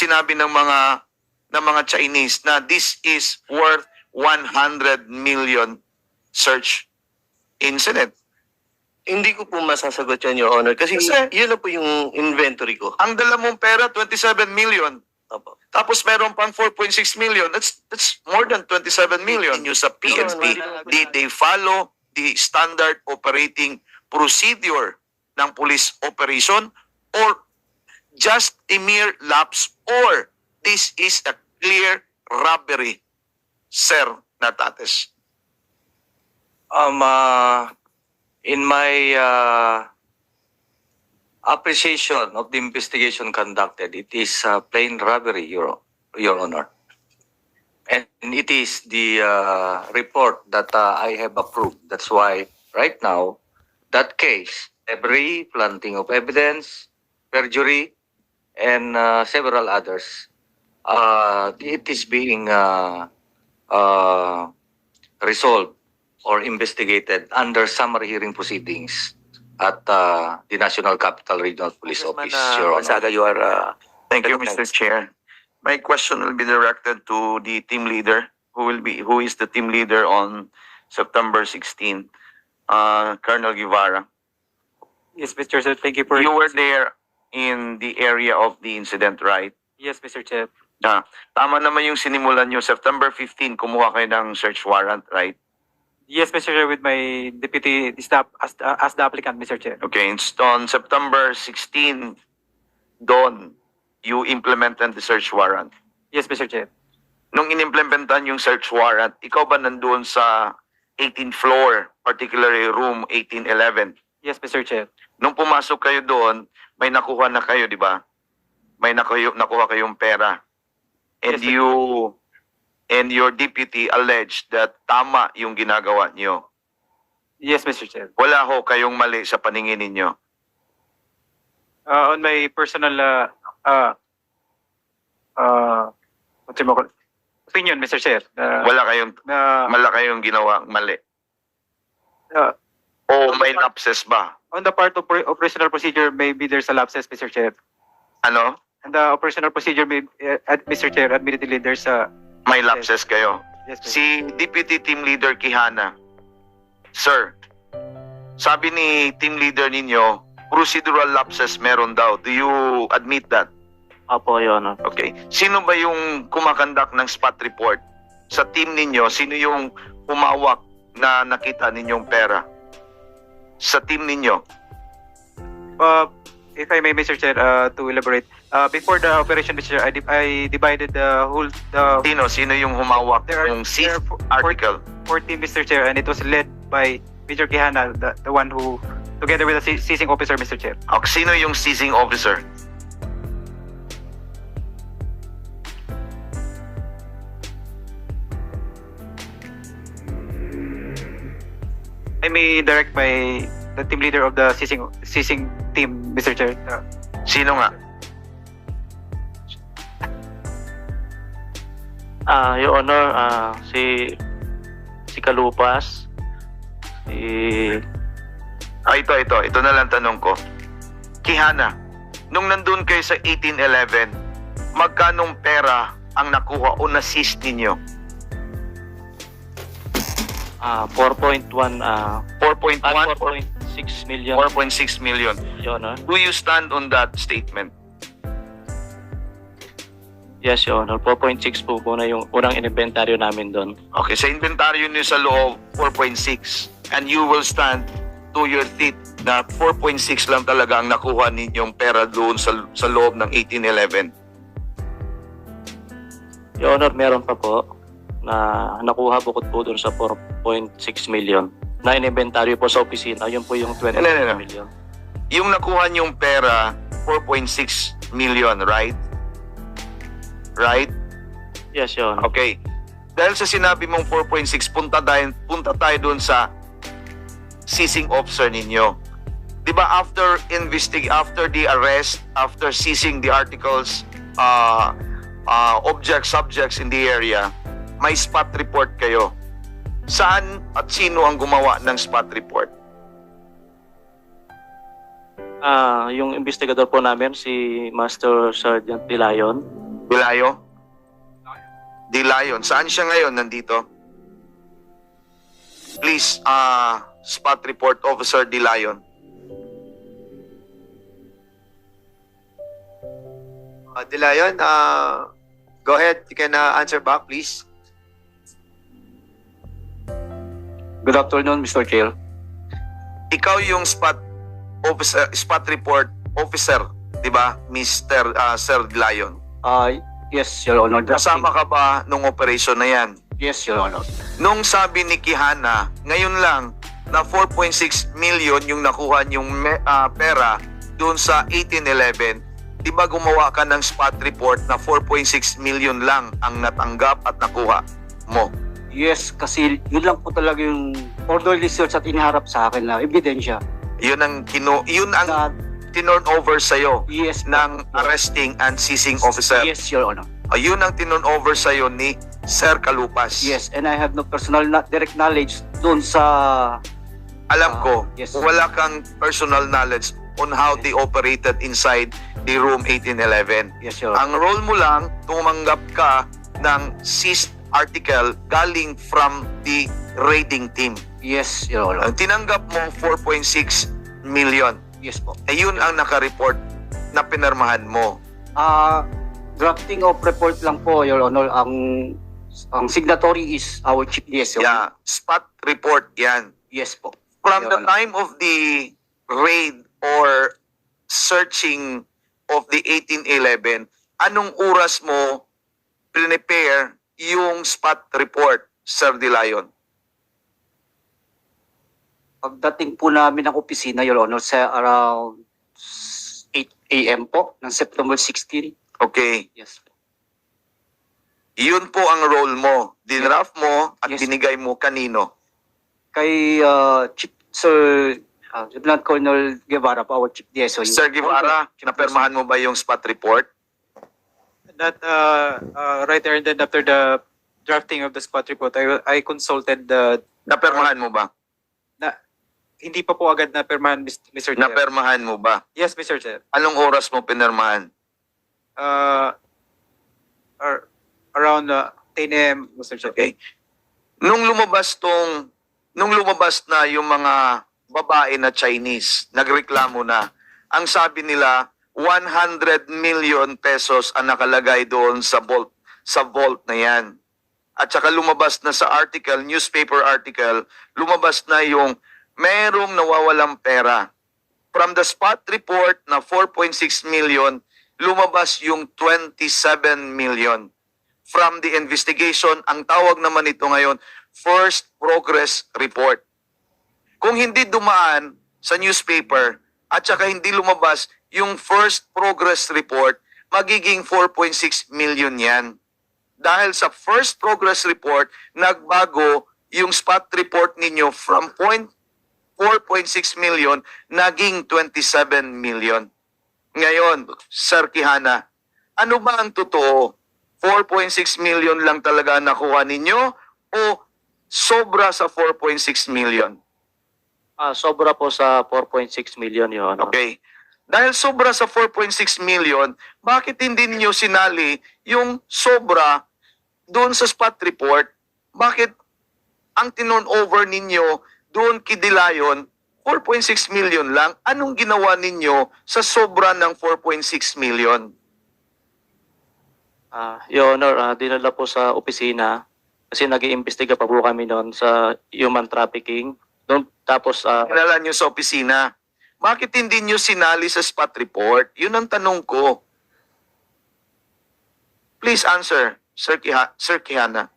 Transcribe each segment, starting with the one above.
sinabi ng mga Chinese na this is worth 100 million search incident. Hindi ko po masasagot yan, Your Honor. Kasi yun na po yung inventory ko. Ang dala mong pera, 27 million. Opo. Tapos meron pang 4.6 million. That's more than 27 million. Yung sa PNP, did they follow the standard operating procedure ng police operation or just a mere lapse or this is a clear robbery, Sir Natates? In my appreciation of the investigation conducted, it is plain robbery, Your Honor. And it is the report that I have approved. That's why right now, that case, every planting of evidence, perjury, and several others, it is being resolved or investigated under summary hearing proceedings at the National Capital Regional Police Office, Your Honor. Gonzaga, you are... Thank you, Mr. Chair. My question will be directed to the team leader, who is the team leader on September 16, Colonel Guevara. Yes, Mr. Chair. Thank you for... You were there in the area of the incident, right? Yes, Mr. Chair. Tama naman yung sinimulan nyo. September 15, kumuha kayo ng search warrant, right? Yes, Mr. Chair, with my deputy staff as the applicant, Mr. Chair. Okay, on September 16, doon, you implemented the search warrant. Yes, Mr. Chair. Nung inimplementan yung search warrant, ikaw ba nandoon sa 18th floor, particularly room 1811? Yes, Mr. Chair. Nung pumasok kayo doon, may nakuha na kayo, di ba? May nakuha kayong pera. And Yes, sir. you and your deputy alleged that tama yung ginagawa niyo. Yes, Mr. Chair. Wala ho kayong mali sa paningin ninyo. On my personal opinion, Mr. Chair, Wala kayong ginawa mali. O may lapses ba? on the part of operational procedure, maybe there's a lapses, Mr. Chair. Ano? And the operational procedure, Mr. Chair, admittedly, there's a... May lapses kayo. Yes, Mr. Si Deputy Team Leader Quijana, Sir, sabi ni Team Leader ninyo, procedural lapses meron daw. Do you admit that? Opo, Your Honor. Okay. Sino ba yung kumakandak ng spot report? Sa team ninyo, sino yung humawak na nakita ninyong pera? Sa team ninyo? If I may, Mr. Chair, to elaborate, before the operation, Mr. Chair, I divided the whole... Sino yung humawak There are- ng there are article? 14, Mr. Chair, and it was led by Major Quijana, the one who, together with the seizing officer, Mr. Chair. Sino yung seizing officer? I may direct by the team leader of the seizing team, Mr. Chair. Sino nga? Your Honor, si Kalupas, Ito na lang tanong ko. Quijana, nung nandun kayo sa 1811, magkanong pera ang nakuha o na-seize ninyo? 4.1, 4.1 or 4.6 million, 4.6 million. Your Honor. Do you stand on that statement? Yes, Your Honor. 4.6 po na yung unang inventaryo namin doon. Okay, sa inventaryo niyo sa loob, 4.6. And you will stand to your feet na 4.6 lang talaga ang nakuha ninyong pera doon sa loob ng 1811. Your Honor, meron pa po na nakuha bukod po doon sa 4.6 million na inventaryo po sa opisina. Yun po yung 20 No. million. Yung nakuha niyong pera, 4.6 million, right? Right? Yes, Your Honor. Okay. Dahil sa sinabi mong 4.6, punta tayo doon sa seizing officer ninyo. 'Di ba after the arrest, after seizing the articles, subjects in the area, may spot report kayo. Saan at sino ang gumawa ng spot report? Yung investigador po namin, si Master Sergeant Dilayon, Dilayo? Dilayon. Saan siya ngayon? Nandito? Please, spot report Officer Dilayon. Dilayon, go ahead. You can answer back, please. Good afternoon, Mr. Chair. Ikaw yung spot report officer, 'di ba? Mr. Sir Dilayon. Yes, Your Honor. Kasama ka ba nung operation na 'yan? Yes, Your Honor. Nung sabi ni Kihana, ngayon lang na 4.6 million yung nakuha yung pera doon sa 1811, 'di ba gumawa ka ng spot report na 4.6 million lang ang natanggap at nakuha mo? Yes, kasi yun lang po talaga yung orderly search at iniharap sa akin na ebidensya. Yun ang Na, tinurn over sa yes, ng arresting and seizing officer. yes, Your Honor. Yun ang tinurn over sa ni Sir Kalupas. Yes, and I have no personal direct knowledge doon sa... Alam ko, yes. wala kang personal knowledge on how they operated inside the room 1811. Yes, Your Honor. Ang role mo lang, tumanggap ka ng seized article galing from the raiding team. Yes, Your Honor. Ang tinanggap mo 4.6 million. Yes po. Ayun ang naka-report na pinirmahan mo. Drafting of report lang po, Your Honor. Ang signatory is our chief DSO. Yeah, spot report yan. Yes po. From Your the Honor. time of the raid or searching of the 1811, anong oras mo prepare yung spot report, Sir Dilayon? Pagdating po namin ng opisina, Your Honor, sa around 8 a.m. po ng September 16. Okay. Yes po. Yun po ang role mo. Dinraft mo at Yes. binigay mo kanino? Kay Chief Sir Lieutenant Colonel Guevara po, our chief DSO. Sir Guevara, napirmahan mo ba yung spot report? That right there and then after the drafting of the spot report, I consulted the Napirmahan mo ba? hindi pa po agad na permahan, Mr. Chair. Napirmahan mo ba? Yes, Mr. Chair. Anong oras mo pinirmahan? Around 10 a.m., Mr. Chair. Okay. Nung lumabas na yung mga babae na Chinese, nagreklamo na. Ang sabi nila, 100 million pesos ang nakalagay doon sa vault na yan. At saka lumabas na sa article, newspaper article, lumabas na yung merong nawawalang pera. From the spot report na 4.6 million, lumabas yung 27 million. From the investigation, ang tawag naman ito ngayon, first progress report. Kung hindi dumaan sa newspaper at saka hindi lumabas yung first progress report, magiging 4.6 million yan. Dahil sa first progress report, nagbago yung spot report ninyo from 4.6 million, naging 27 million. Ngayon, Sir Kihana, ano ba ang totoo? 4.6 million lang talaga nakuha ninyo o sobra sa 4.6 million? Sobra po sa 4.6 million, Your Honor. Okay. Dahil sobra sa 4.6 million, bakit hindi ninyo sinali yung sobra doon sa spot report? Bakit ang tinurn over ninyo doon kay Dilayon, 4.6 million lang? Anong ginawa ninyo sa sobra ng 4.6 million? Your Honor, dinala po sa opisina kasi nag-iimbestiga pa po kami noon sa human trafficking. Doon, tapos, Kinala nyo sa opisina. Bakit hindi nyo sinali sa spot report? Yun ang tanong ko. Please answer, Sir Kihana.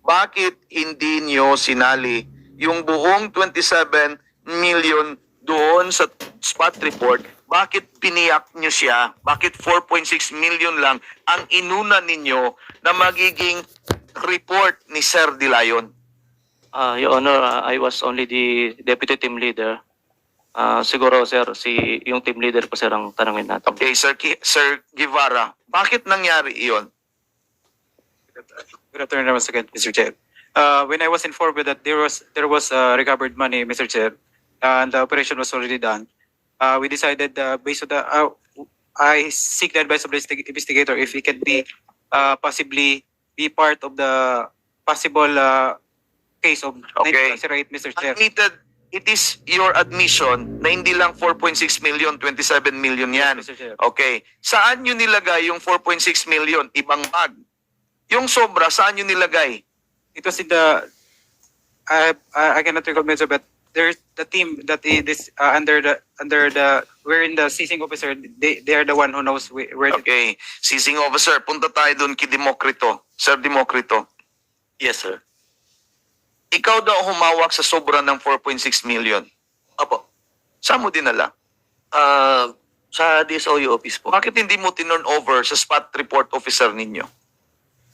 Bakit hindi nyo sinali yung buong 27 million doon sa spot report? Bakit piniyak nyo siya? Bakit 4.6 million lang ang inuna ninyo na magiging report ni Sir Dilayon? Your Honor, I was only the deputy team leader. Siguro, sir, yung team leader po, sir, ang tanongin natin. Okay, Sir Guevara, bakit nangyari iyon? Good afternoon once again, Mr. Chair. When I was informed that there was recovered money, Mr. Chair, and the operation was already done, we decided based on the I seek the advice of the investigator if he can be possibly be part of the possible case of Okay. incarcerate Mr. Chair. Admitted, it is your admission na hindi lang 4.6 million, 27 million yan. Mr. Chair. Okay. Saan nyo nilagay yung 4.6 million? Ibang bag. Yung sobra, saan nyo nilagay? It was in the I cannot recall, Mr. but there's the team that is under the wherein the seizing officer they are the one who knows where the Okay. Seizing officer, punta tayo doon kay Democrito. Sir Democrito, Yes, sir. ikaw daw humawak sa sobra ng 4.6 million. Opo. Saan mo dinala? Sa DSOU office po. Bakit hindi mo tinurn over sa spot report officer ninyo?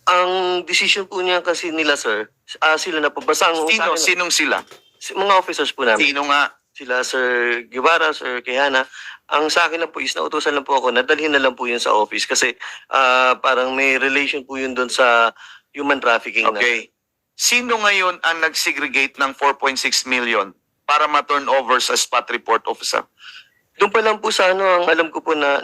Ang decision po niya kasi nila, sir, sila na po. Basta ang Sino? Sinong sila? mga officers po namin. Sino nga? Sila Sir Guevara, Sir Quijana. Ang sa akin lang po is nautusan lang po ako, nadalhin na lang po yun sa office kasi parang may relation po yun doon sa human trafficking. Okay. Sino ngayon ang nag-segregate ng 4.6 million para ma-turn over sa spot report officer? Doon pa lang po sa ang alam ko po na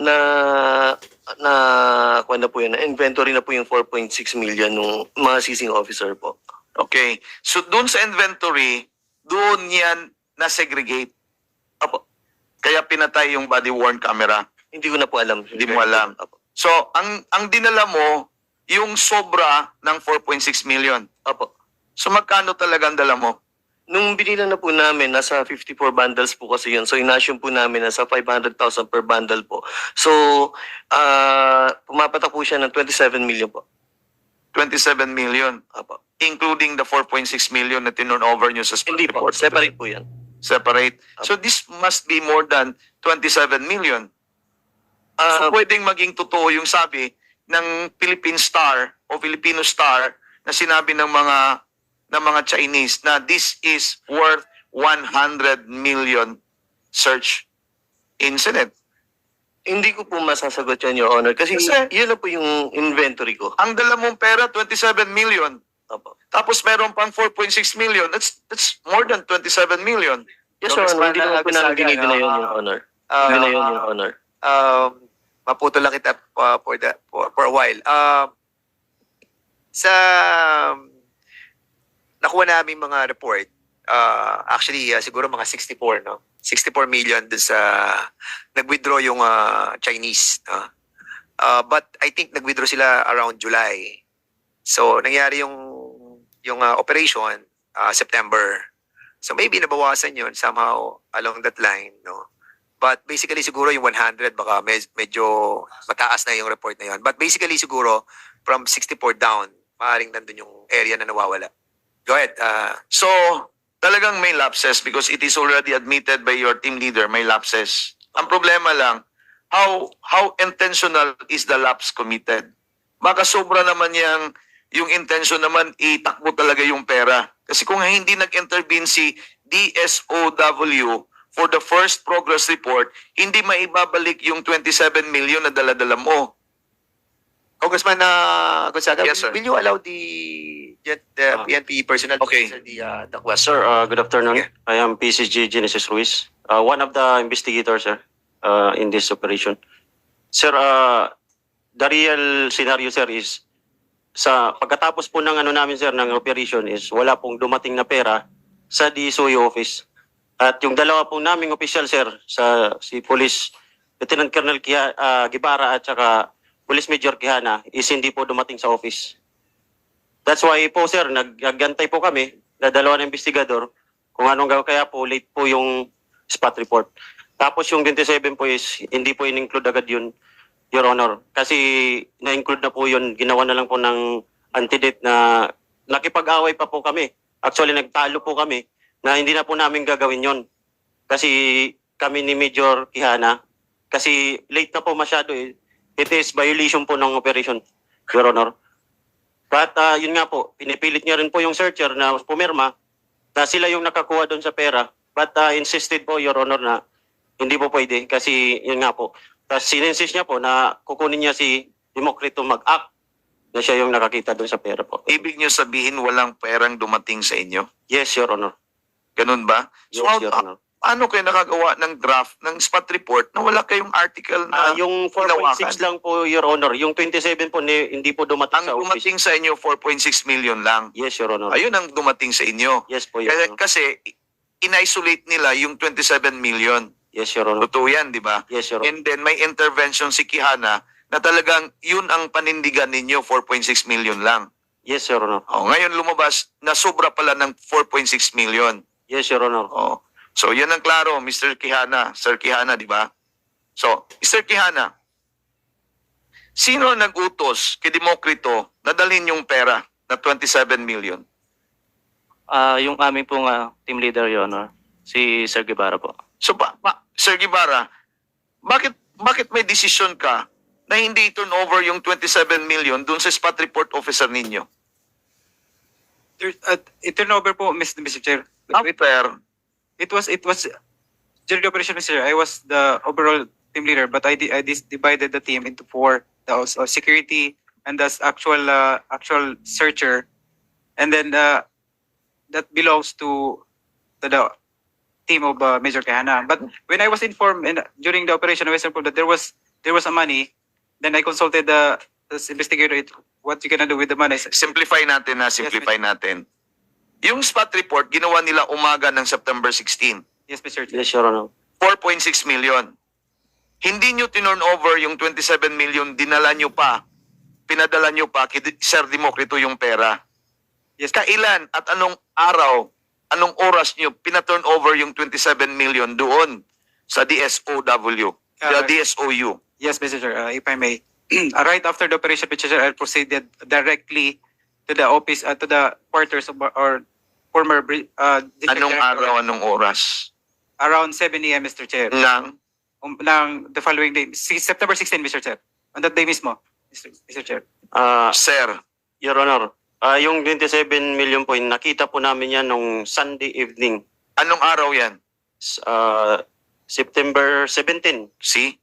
kuwan na po yun, na inventory na po yung 4.6 million ng mga seizing officer po. Okay. So doon sa inventory, doon yan na-segregate. Apo, Kaya pinatay yung body worn camera. hindi ko na po alam. Hindi mo alam. Apo. So ang dinala mo, yung sobra ng 4.6 million. Apo. So magkano talaga ang dala mo? Nung binila na po namin, nasa 54 bundles po kasi yun. So, inassume po namin nasa 500,000 per bundle po. So, pumapatak po siya ng 27 million po. 27 million. Apo. Including the 4.6 million na tinurn over nyo sa spot Hindi po, report. separate po yan. Separate. So this must be more than 27 million. So pwedeng maging totoo yung sabi ng Philippine Star o Filipino Star na sinabi ng mga Chinese na this is worth 100 million search incident. Hindi ko po masasagot yan, Your Honor. Kasi Kasi- yun na po yung inventory ko. Ang dala mong pera 27 million. Apo. Tapos meron pang 4.6 million. That's more than 27 million. Yes, Your Honor. Hindi naman po namin Congressman dinideny yun, Agusaga, Your Honor. Uh, Hindi na yun, Your Honor. Maputo lang kita for a while. Sa nakuha namin mga report, actually siguro mga 64, no? 64 million dun sa nag-withdraw yung Chinese. No? But I think nag-withdraw sila around July. So nangyari yung operation September. So maybe nabawasan yun somehow along that line, no? But basically siguro yung 100 baka medyo mataas na yung report na yun. But basically siguro from 64 down, maaaring nandun yung area na nawawala. Go ahead. So, talagang may lapses because it is already admitted by your team leader, may lapses. Ang problema lang, how intentional is the lapse committed? Baka sobra naman yung intention naman, itakbo talaga yung pera. Kasi kung hindi nag-intervene si DSOW for the first progress report, hindi maibabalik yung 27 million na dala-dala mo. Congressman Gonzaga, Yes, sir. will you allow the PNP personnel Okay. to answer the question? Sir, good afternoon. Yeah. I am PCG Genesis Ruiz, one of the investigators, sir, in this operation. Sir, the real scenario, sir, is sa pagkatapos po ng namin, sir, ng operation is wala pong dumating na pera sa DSOU office. At yung dalawa po naming official, sir, si Police Lieutenant Colonel Guevara at saka Police Major Quijana is hindi po dumating sa office. That's why po, sir, naggantay po kami na dalawa ng investigador kung anong gawin, kaya po late po yung spot report. Tapos yung 27 po is hindi po in-include agad yun, Your Honor. Kasi na-include na po yun, ginawa na lang po ng antidate na nakipag-away pa po kami. Actually, nagtalo po kami na hindi na po namin gagawin yon. Kasi kami ni Major Quijana, kasi late na po masyado eh. It is violation po ng operation, Your Honor. But yun nga po, pinipilit niya rin po yung searcher na pumirma na sila yung nakakuha doon sa pera. But insisted po, Your Honor, na hindi po pwede kasi yun nga po. Tapos sininsist niya po na kukunin niya si Democrito mag-act na siya yung nakakita doon sa pera po. Ibig nyo sabihin walang perang dumating sa inyo? Yes, Your Honor. Ganun ba? Yes, So Your Honor. paano kayo nakagawa ng draft ng spot report na wala kayong article na Yung 4.6 hinawakan? lang po, Your Honor. Yung 27 po, hindi po dumating Ang sa office. dumating sa inyo, 4.6 million lang. Yes, Your Honor. Ayun ang dumating sa inyo. Yes po, Your Honor. Kasi in-isolate nila yung 27 million. Yes, Your Honor. Totoo yan, di ba? Yes, Your Honor. And then may intervention si Quijana na talagang yun ang panindigan ninyo, 4.6 million lang. Yes, Your Honor. Ngayon lumabas na sobra pala ng 4.6 million. Yes, Your Honor. So yan ang klaro, Mr. Quijana, Sir Quijana, di ba? So, Mr. Quijana, sino nag-utos kay Demokrito na dalhin yung pera na 27 million? Yung aming pong team leader, Your Honor, si Sir Guevara po. So, Sir Guevara, bakit may desisyon ka na hindi turn over yung 27 million dun sa spot report officer ninyo? Turnover po, Mr. Chair. After, It was during the operation, Mr. Chair, I was the overall team leader, but I divided the team into four: the security and the actual searcher, and then that belongs to the team of Major Quijana. But when I was informed during the operation, I was informed that there was a money. Then I consulted the investigator. What you gonna do with the money? simplify natin natin. Yung spot report, ginawa nila umaga ng September 16. Yes, Mr. Chair. Yes, Your Honor. 4.6 million. Hindi nyo tinurn over yung 27 million, pinadala nyo pa kay Sir Demokrito yung pera. Yes. Kailan at anong araw, anong oras nyo pinaturn over yung 27 million doon sa DSOW, the DSOU? Yes, Mr. Chair. If I may, right after the operation, Mr. Chair, I proceeded directly to the office, to the quarters of our former district Anong director. araw, anong oras? Around 7 a.m., Mr. Chair. Nang Ng the following day, September 16, Mr. Chair. On that day mismo, Mr. Chair. Sir, Your Honor, yung 27 million po, nakita po namin yan nung Sunday evening. anong araw yan? September 17, See?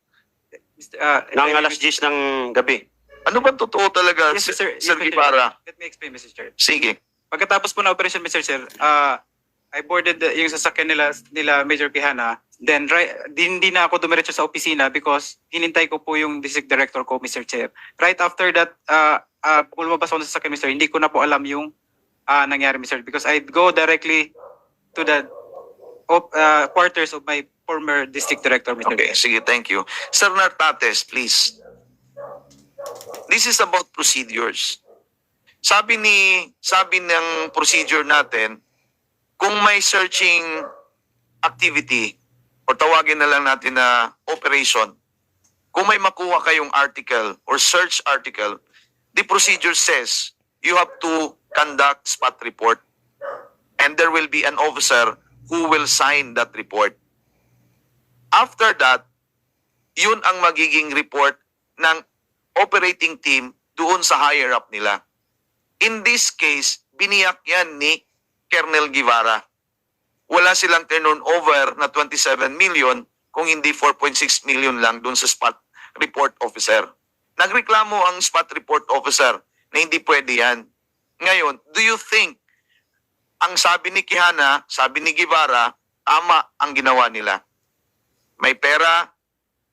ng alas 10 ng gabi. Ano ba totoo talaga, Yes, sir. Sir Yes, Mr. Guevara? Let me explain, Mr. Chair. Sige. Pagkatapos po na operation, Mr. Chair, I boarded yung sasakyan nila Major Quijana. Then hindi na ako dumiretso sa opisina because hinintay ko po yung district director ko, Mr. Chair. Right after that, lumabas ako sa sasakyan, Mr. Hindi ko na po alam yung nangyari, Mr. Because I'd go directly to the quarters of my former district director, Mr. Okay, Chair. sige, thank you. Sir Nartates, please. This is about procedures. Sabi ng procedure natin, kung may searching activity, o tawagin na lang natin na operation, kung may makuha kayong article or search article, the procedure says you have to conduct spot report and there will be an officer who will sign that report. After that, yun ang magiging report ng operating team doon sa higher up nila. In this case, biniyak yan ni Colonel Guevara. Wala silang turn over na 27 million kung hindi 4.6 million lang doon sa spot report officer. Nagreklamo ang spot report officer na hindi pwede yan. Ngayon, do you think ang sabi ni Quijana, sabi ni Guevara, tama ang ginawa nila? May pera,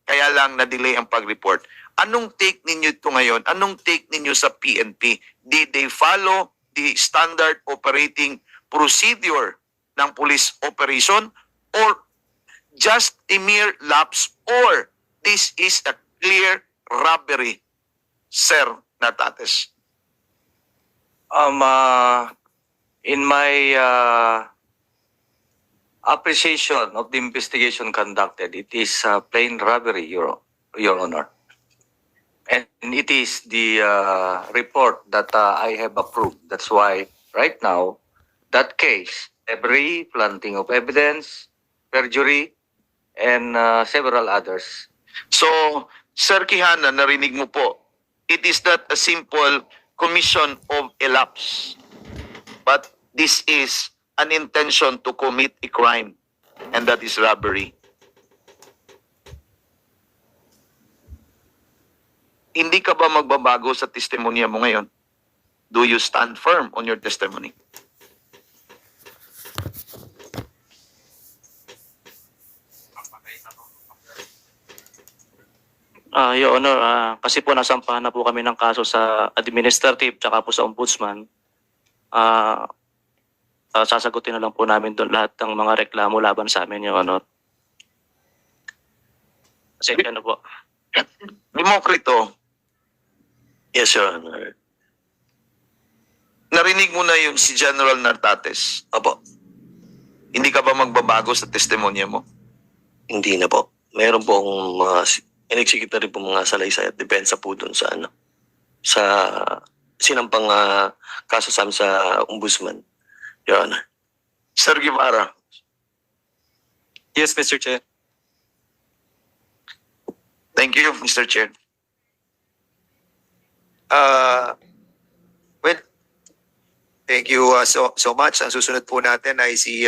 kaya lang na-delay ang pag-report. Anong take ninyo ito ngayon? Anong take ninyo sa PNP? Did they follow the standard operating procedure ng police operation or just a mere lapse or this is a clear robbery, Sir Nartates? In my appreciation of the investigation conducted, it is plain robbery, Your Honor. And it is the report that I have approved. That's why right now, that case, every planting of evidence, perjury, and several others. So, Sir Quijana, narinig mo po, it is not a simple commission of a lapse, but this is an intention to commit a crime, and that is robbery. Hindi ka ba magbabago sa testimonya mo ngayon? Do you stand firm on your testimony? Your Honor, kasi po nasampahan na po kami ng kaso sa administrative tsaka po sa ombudsman. Sasagutin na lang po namin doon lahat ng mga reklamo laban sa amin, Your Honor. Kasi ano po. Demokrito, Yes, Your Honor. narinig mo na yung si General Nartates. Opo, Hindi ka ba magbabago sa testimonya mo? hindi na po. Meron po akong mga in-execute na rin po mga salaysay at depensa po dun sa sa sinampang kaso sa amin sa ombudsman, Your Honor. Sir Guevara, Yes, Mr. Chair. thank you, Mr. Chair. Well, thank you so much. Ang susunod po natin ay si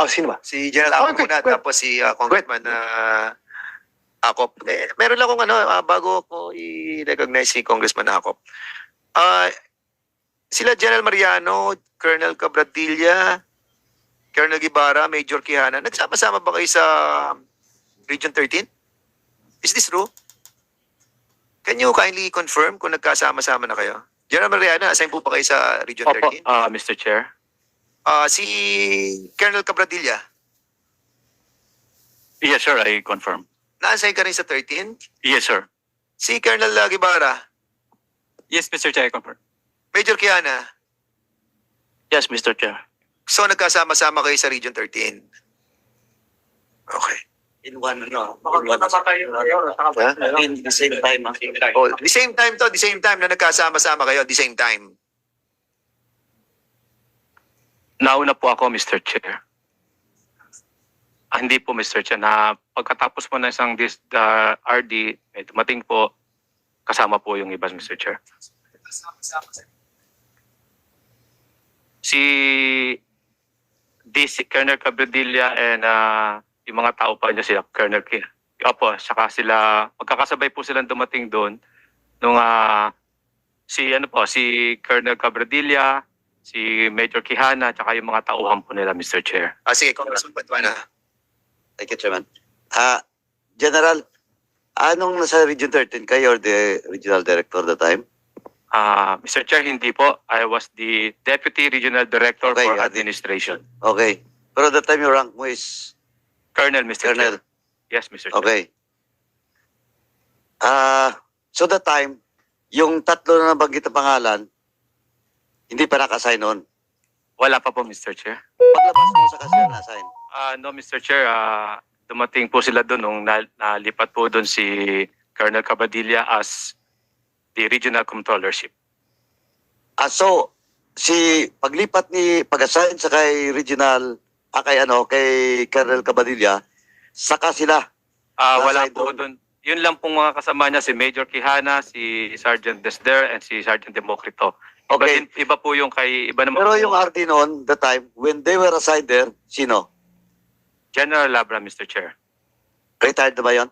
Sino ba? si General Acop muna, tapos si Congressman Acop. Meron lang akong bago ko i-recognize si Congressman Acop. Sila General Mariano, Colonel Cabradilla, Colonel Guevara, Major Quijana, nagsama-sama ba kayo sa Region 13? Is this true? Can you kindly confirm kung nagkasama-sama na kayo? General Mariano, assign po ba kayo sa Region Opo, 13? Mr. Chair. Si Colonel Cabradilla, Yes, sir, I confirm. na-assign ka rin sa 13? Yes, sir. Si Colonel Guevara, Yes, Mr. Chair, I confirm. Major Quijana, Yes, Mr. Chair. so nagkasama-sama kayo sa Region 13? Okay. In one, no? In the same time. Oh, the same time na nagkasama-sama kayo, the same time. Nauna po ako, Mr. Chair. Hindi po, Mr. Chair, na pagkatapos po ng isang RD, may dumating po, kasama po yung iba, Mr. Chair. Si DC, Colonel Cabradilla, and yung mga tao pa niya sila, Colonel K. Opo, saka sila, magkakasabay po silang dumating doon nung si Colonel Cabradilla, si Major Quijana, tsaka yung mga tauhan po nila, Mr. Chair. Sige, Congressman Patuana. Thank you, Chairman. General, anong nasa Region 13 kayo or the Regional Director at the time? Mr. Chair, hindi po. I was the Deputy Regional Director Okay, for you are the- Administration. Okay. Pero at the time your rank mo is Colonel, Mr. Colonel. Chair. Yes, Mr. Chair. Okay. So that time, yung tatlo na nabanggit na pangalan, hindi pa naka-assign noon. Wala pa po, Mr. Chair. Paglabas mo sa kasi na-assign. No, Mr. Chair. Dumating po sila doon nung nalipat po doon si Colonel Cabradilla as the Regional Controllership. So, pag-assign sa kay Regional, kay Colonel Cabadilla, saka sila. Wala Nasa po doon. doon. Yun lang pong mga kasama niya, si Major Quijana, si Sergeant Desder, and si Sergeant Democrito. Okay. Iba po yung iba naman Pero po, yung RD noon, the time, when they were assigned there, sino? General Labra, Mr. Chair. Retired na ba yun?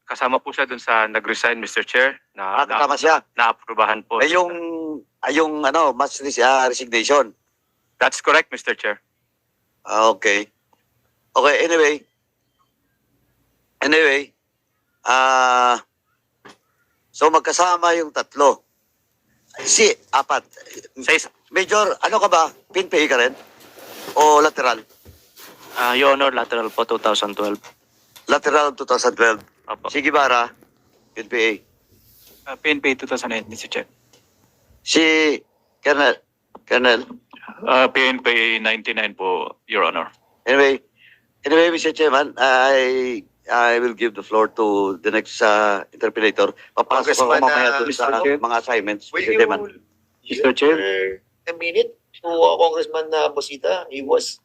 Kasama po siya dun sa nag-resign, Mr. Chair, Kasama siya. na-aprobahan po. Yung mass resignation. That's correct, Mr. Chair. Okay. Okay, anyway, so magkasama yung tatlo. Apat. Sa isa, Major, ano ka ba? PNPA ka rin? O lateral? Your Honor, lateral po 2012. Lateral 2012. Opo. Si Guevara, PNPA. PNP 2008, Mr. Chair. Si Colonel. PNPA 99 po, Your Honor. Anyway, Mr. Chairman, I will give the floor to the next interpolator. Papasok ako Congressman, mamaya doon sa Mr. Chair. mga assignments, Will Mr. Chairman. you Mr. Chair? a minute to Congressman Bosita? He was